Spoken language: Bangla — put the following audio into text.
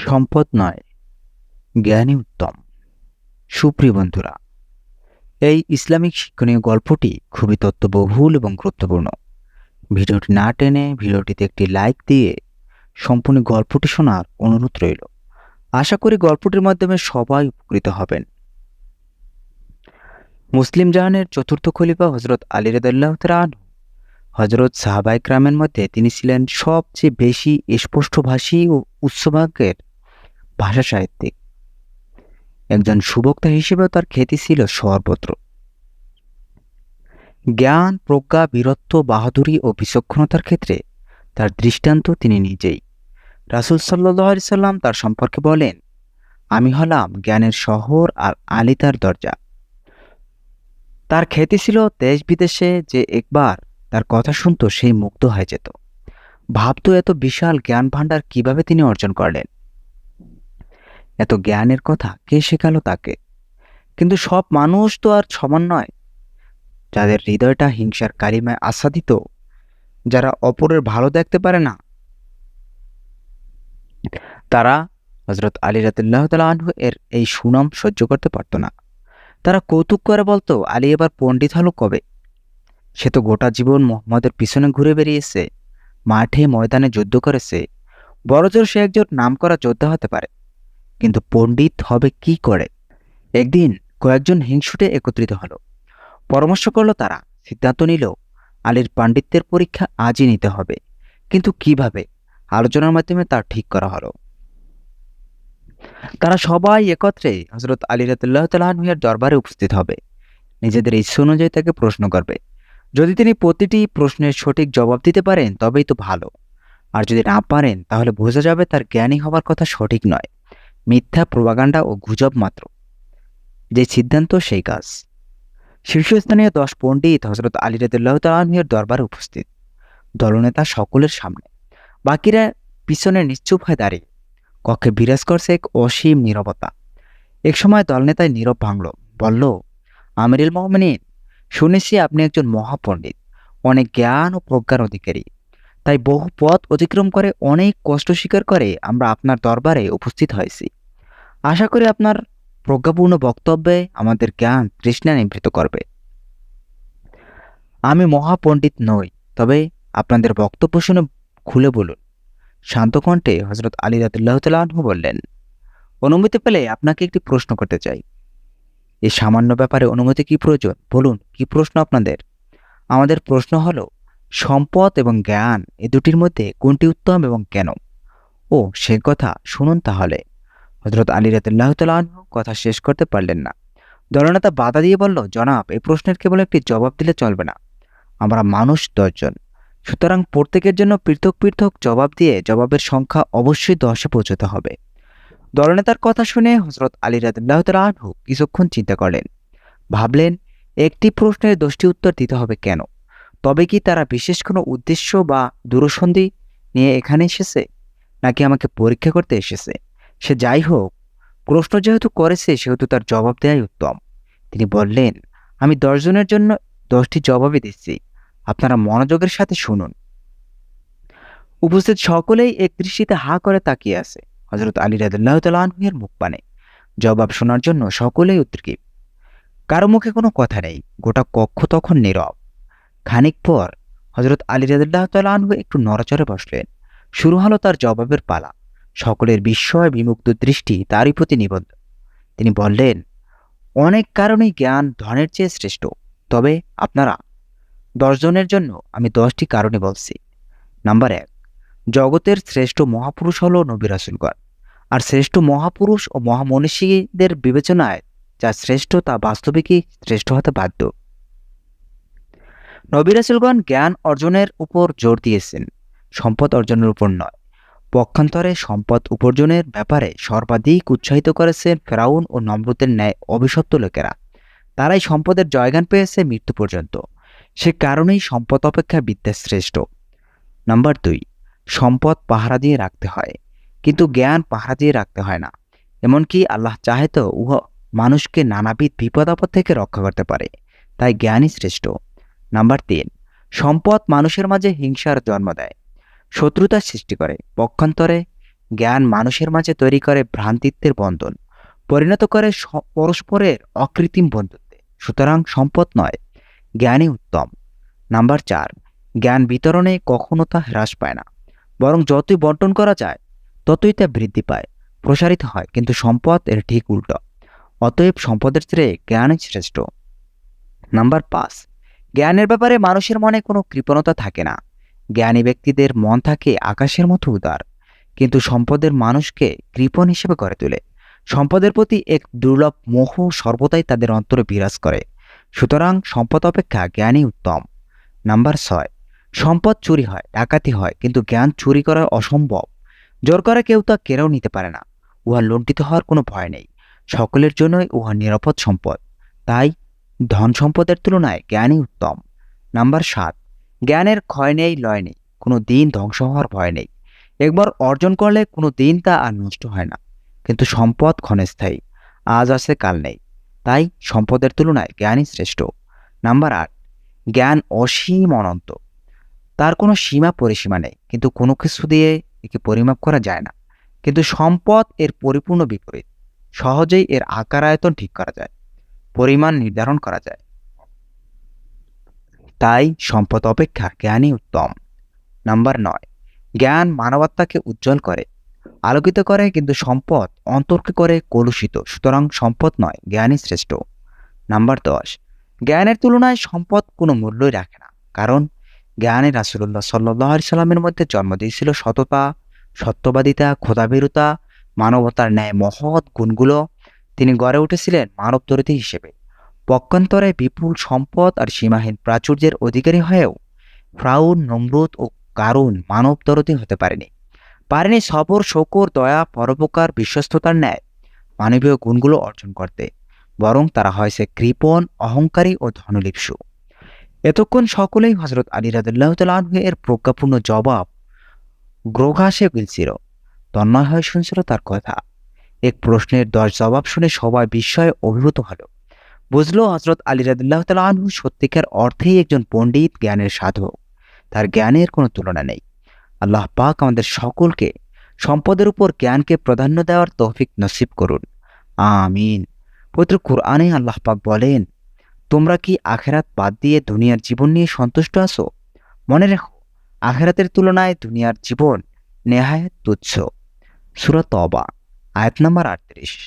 সম্পদ নয়, জ্ঞানই উত্তম। সুপ্রিয় বন্ধুরা, এই ইসলামিক শিক্ষণীয় গল্পটি খুবই তথ্যবহুল এবং গুরুত্বপূর্ণ। ভিডিওটি না টেনে ভিডিওটিতে একটি লাইক দিয়ে সম্পূর্ণ গল্পটি শোনার অনুরোধ রইল। আশা করি গল্পটির মাধ্যমে সবাই উপকৃত হবেন। মুসলিম জাহানের চতুর্থ খলিফা হজরত আলী রাদিয়াল্লাহু তাআলা আনহু, হজরত সাহাবায়ে কেরামের মধ্যে তিনি ছিলেন সবচেয়ে বেশি স্পষ্টভাষী ও উচ্চবাক্যের ভাষা সাহিত্যিক। একজন সুবক্তা হিসেবেও তার খ্যাতি ছিল সর্বত্র। জ্ঞান, প্রজ্ঞা, বীরত্ব, বাহাদুরি ও বিচক্ষণতার ক্ষেত্রে তার দৃষ্টান্ত তিনি নিজেই। রাসূল সাল্লাল্লাহু আলাইহি সাল্লাম তার সম্পর্কে বলেন, আমি হলাম জ্ঞানের শহর আর আলী তার দরজা। তার খ্যাতি ছিল দেশ বিদেশে, যে একবার তার কথা শুনতো সেই মুগ্ধ হয়ে যেত। ভাবতো এত বিশাল জ্ঞান ভাণ্ডার কিভাবে তিনি অর্জন করলেন। এত জ্ঞানের কথা কে শেখালো তাকে? কিন্তু সব মানুষ তো আর সমান নয়। যাদের হৃদয়টা হিংসার কালিমায় আচ্ছাদিত, যারা অপরের ভালো দেখতে পারে না, তারা হযরত আলী রাদিয়াল্লাহু তাআলা আনহু এর এই সুনাম সহ্য করতে পারত না। তারা কৌতুক করে বলতো, আলী এবার পণ্ডিত হলো কবে? সে তো গোটা জীবন মুহাম্মদের পিছনে ঘুরে বেরিয়েছে, মাঠে ময়দানে যুদ্ধ করেছে। বড়জোর সে একজন নামকরা যোদ্ধা হতে পারে, কিন্তু পণ্ডিত হবে কি করে? একদিন কয়েকজন হিংসুটে একত্রিত হলো। পরামর্শ করলো তারা, সিদ্ধান্ত নিল আলীর পাণ্ডিত্যের পরীক্ষা আজই নিতে হবে। কিন্তু কিভাবে? আলোচনার মাধ্যমে তা ঠিক করা হলো। তারা সবাই একত্রে হযরত আলী রাদিয়াল্লাহু তাআলা আনহু এর দরবারে উপস্থিত হবে। নিজেদের ইচ্ছা অনুযায়ী তাকে প্রশ্ন করবে। যদি তিনি প্রতিটি প্রশ্নের সঠিক জবাব দিতে পারেন তবেই তো ভালো, আর যদি না পারেন তাহলে বোঝা যাবে তার জ্ঞানী হবার কথা সঠিক নয়, মিথ্যা প্রোপাগান্ডা ও গুজব মাত্র। যে সিদ্ধান্ত সেই কাজ। শীর্ষস্থানীয় 10 পণ্ডিত হযরত আলী রাদিয়াল্লাহু তাআলা আনহু এর দরবারে উপস্থিত, দলনেতা সকলের সামনে। বাকিরা পিছনে নিশ্চুপ হয়ে দাঁড়িয়ে। কক্ষে বিরাজ করছে এক অসীম নীরবতা। এক সময় দলনেতায় নীরব ভাঙল, বলল, আমিরুল মুমিনিন, শুনেছি আপনি একজন মহাপণ্ডিত, অনেক জ্ঞান ও প্রজ্ঞার অধিকারী। তাই বহু পথ অতিক্রম করে, অনেক কষ্ট স্বীকার করে আমরা আপনার দরবারে উপস্থিত হয়েছি। আশা করি আপনার প্রজ্ঞাপূর্ণ বক্তব্যে আমাদের জ্ঞান তৃষ্ণা নিবৃত্ত করবে। আমি মহাপণ্ডিত নই, তবে আপনাদের বক্তব্য শুনে খুলে বলুন। শান্ত কণ্ঠে হযরত আলী রাদিয়াল্লাহু তাআলা আনহু বললেন, অনুমতি পেলে আপনাকে একটি প্রশ্ন করতে চাই। এই সামান্য ব্যাপারে অনুমতি কি প্রয়োজন? বলুন, কি প্রশ্ন আপনাদের? আমাদের প্রশ্ন হলো, সম্পদ এবং জ্ঞান এই দুটির মধ্যে কোনটি উত্তম এবং কেন? ও সে কথা শুনুন তাহলে। হযরত আলী রাদিয়াল্লাহু তাআলা আনহু কথা শেষ করতে পারলেন না। দলনেতা বাধা দিয়ে বলল, জনাব, এই প্রশ্নের কেবল একটি জবাব দিলে চলবে না। আমরা মানুষ 10 জন, সুতরাং প্রত্যেকের জন্য পৃথক পৃথক জবাব দিয়ে জবাবের সংখ্যা অবশ্যই 10-এ পৌঁছতে হবে। দলনেতার কথা শুনে হযরত আলী রাদিয়াল্লাহু তাআলা আনহু কিছুক্ষণ চিন্তা করলেন। ভাবলেন, একটি প্রশ্নের 10টি উত্তর দিতে হবে কেন? তবে কি তারা বিশেষ কোনো উদ্দেশ্য বা দূরসন্ধি নিয়ে এখানে এসেছে, নাকি আমাকে পরীক্ষা করতে এসেছে? সে যাই হোক, প্রশ্ন যেহেতু করেছে সেহেতু তার জবাব দেওয়াই উত্তম। তিনি বললেন, আমি 10 জনের জন্য 10টি জবাবই দিচ্ছি, আপনারা মনোযোগের সাথে শুনুন। উপস্থিত সকলেই এক দৃষ্টিতে হা করে তাকিয়ে আছে হযরত আলী রাদিয়াল্লাহু তাআলা আনহু এর মুখ পানে। জবাব শোনার জন্য সকলেই উদ্গ্রীব। কারো মুখে কোনো কথা নেই। গোটা কক্ষ তখন নীরব। খানিক পর হযরত আলী রাদিয়াল্লাহু তাআলা আনহু একটু নড়াচড়ে বসলেন। শুরু হলো তার জবাবের পালা। সকলের বিস্ময় বিমুগ্ধ দৃষ্টি তারই প্রতি নিবদ্ধ। তিনি বললেন, অনেক কারণেই জ্ঞান ধনের চেয়ে শ্রেষ্ঠ, তবে আপনারা 10 জনের জন্য আমি 10টি কারণে বলছি। নাম্বার 1, জগতের শ্রেষ্ঠ মহাপুরুষ হলো নবী রাসূলগণ। আর শ্রেষ্ঠ মহাপুরুষ ও মহামনীষীদের বিবেচনায় যা শ্রেষ্ঠ তা বাস্তবিকই শ্রেষ্ঠ হতে বাধ্য। নবী রাসূলগণ জ্ঞান অর্জনের উপর জোর দিয়েছেন, সম্পদ অর্জনের উপর নয়। পক্ষান্তরে সম্পদ উপার্জনের ব্যাপারে সর্বাধিক উৎসাহিত করেছেন ফেরাউন ও নমরুদের ন্যায় অভিশপ্ত লোকেরা। তারাই সম্পদের জয়গান পেয়েছে মৃত্যু পর্যন্ত। সে কারণেই সম্পদ অপেক্ষা বিদ্যা শ্রেষ্ঠ। নাম্বার 2, সম্পদ পাহারা দিয়ে রাখতে হয়, কিন্তু জ্ঞান পাহারা দিয়ে রাখতে হয় না। এমনকি আল্লাহ চাহে তো উহা মানুষকে নানাবিধ বিপদ আপদ থেকে রক্ষা করতে পারে, তাই জ্ঞানই শ্রেষ্ঠ। নাম্বার 3, সম্পদ মানুষের মাঝে হিংসার জন্ম দেয়, শত্রুতার সৃষ্টি করে। পক্ষান্তরে জ্ঞান মানুষের মাঝে তৈরি করে ভ্রান্তিত্বের বন্ধন, পরিণত করে পরস্পরের অকৃত্রিম বন্ধুত্বে। সুতরাং সম্পদ নয়, জ্ঞানই উত্তম। নাম্বার 4, জ্ঞান বিতরণে কখনো তা হ্রাস পায় না, বরং যতই বন্টন করা যায় ততই তা বৃদ্ধি পায়, প্রসারিত হয়। কিন্তু সম্পদ এর ঠিক উল্টো। অতএব সম্পদের চেয়ে জ্ঞানই শ্রেষ্ঠ। নাম্বার 5, জ্ঞানের ব্যাপারে মানুষের মনে কোনো কৃপণতা থাকে না। জ্ঞানী ব্যক্তিদের মন থাকে আকাশের মতো উদার, কিন্তু সম্পদের মানুষকে কৃপণ হিসেবে গড়ে তোলে। সম্পদের প্রতি এক দুর্লভ মোহ সর্বদাই তাদের অন্তরে বিরাজ করে। সুতরাং সম্পদ অপেক্ষা জ্ঞানই উত্তম। নাম্বার 6, সম্পদ চুরি হয়, ডাকাতি হয়, কিন্তু জ্ঞান চুরি করা অসম্ভব। জোর করে কেউ তা কেড়েও নিতে পারে না। উহা লুণ্ঠিত হওয়ার কোনো ভয় নেই। সকলের জন্যই উহা নিরাপদ সম্পদ। তাই ধন সম্পদের তুলনায় জ্ঞানই উত্তম। নাম্বার 7, জ্ঞানের ক্ষয় নেই, লয় নেই, কোনো দিন ধ্বংস হওয়ার ভয় নেই। একবার অর্জন করলে কোনো দিন তা আর নষ্ট হয় না। কিন্তু সম্পদ ক্ষণস্থায়ী, আজ আছে কাল নেই। তাই সম্পদের তুলনায় জ্ঞানই শ্রেষ্ঠ। নাম্বার 8, জ্ঞান অসীম অনন্ত, তার কোনো সীমা পরিসীমা নেই, কিন্তু কোনো কিছু দিয়ে একে পরিমাপ করা যায় না। কিন্তু সম্পদ এর পরিপূর্ণ বিপরীত। সহজেই এর আকার আয়তন ঠিক করা যায়, পরিমাণ নির্ধারণ করা যায়। তাই সম্পদ অপেক্ষা জ্ঞানই উত্তম। নাম্বার 9, জ্ঞান মানবাত্মাকে উজ্জ্বল করে, আলোকিত করে, কিন্তু সম্পদ অন্তরকে করে কলুষিত। সুতরাং সম্পদ নয়, জ্ঞানই শ্রেষ্ঠ। নাম্বার 10, জ্ঞানের তুলনায় সম্পদ কোনো মূল্যই রাখে না, কারণ জ্ঞানে রাসূলুল্লাহ সাল্লাল্লাহু আলাইহি সাল্লামের মধ্যে জন্ম দিয়েছিল সততা, সত্যবাদিতা, খোদাভীরুতা, মানবতার ন্যায় মহৎ গুণগুলো। তিনি গড়ে উঠেছিলেন মানবদরদী হিসেবে। পক্ষান্তরে বিপুল সম্পদ আর সীমাহীন প্রাচুর্যের অধিকারী হয়েও ফ্রাউন, নমরুদ ও কারুন মানবদরদী হতে পারেনি সবর, শকর, দয়া, পরোপকার, বিশ্বস্ততার ন্যায় মানবীয় গুণগুলো অর্জন করতে। বরং তারা হয়েছে কৃপণ, অহংকারী ও ধনলিপ্সু। এতক্ষণ সকলেই হযরত আলী রাদিয়াল্লাহু তাআলা আনহু এর প্রজ্ঞাপূর্ণ জবাব গ্রহাসে গিলছিল, তন্ময় হয়ে শুনছিল তার কথা। এক প্রশ্নের 10 জবাব শুনে সবাই বিস্ময়ে অভিভূত হলো। বুঝলো হযরত আলী রাদিয়াল্লাহু তাআলা আনহু সত্যিকার অর্থেই একজন পণ্ডিত, জ্ঞানের সাধক। তার জ্ঞানের কোনো তুলনা নেই। আল্লাহ পাক আমাদের সকলকে সম্পদের উপর জ্ঞানকে প্রাধান্য দেওয়ার তৌফিক নসিব করুন। আমিন। পবিত্র কুরআনে আল্লাহ পাক বলেন, তোমরা কি আখেরাত বাদ দিয়ে দুনিয়ার জীবন নিয়ে সন্তুষ্ট আছো? মনে রেখো, আখেরাতের তুলনায় দুনিয়ার জীবন নেহায়েত তুচ্ছ। সূরা তওবা, আয়াত নাম্বার 38।